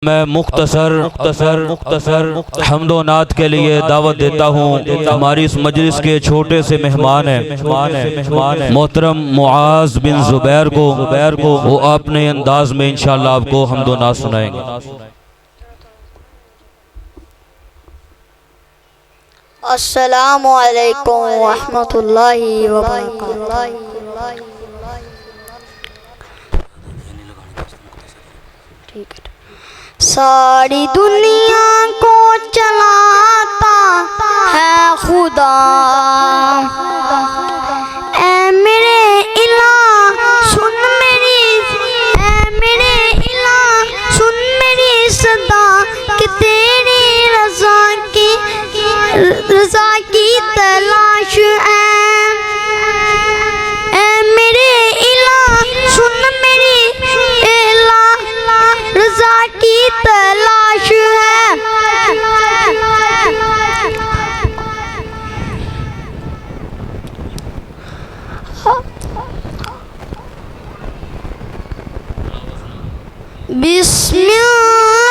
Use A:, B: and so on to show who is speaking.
A: मैं मुख्तसर हम्दो नात के लिए दावत देता हूँ। हमारी इस मजलिस के छोटे से मेहमान हैं मोहतरम मुआज बिन जुबैर को वो अपने अंदाज में इंशाअल्लाह आपको हम्दो नात सुनाएंगे।
B: अस्सलामु अलैकुम रहमतुल्लाहि व बरकातहू। सारी दुनिया को चलाता है खुदा, ऐ मेरे इलाह सुन मेरी, ऐ मेरे इलाह सुन मेरी सदा कि तेरी रज़ा की तलाश है। ऐ मेरे इलाह सुन मेरी इलाह रज़ा की तलाश है। बिस्मिल्लाह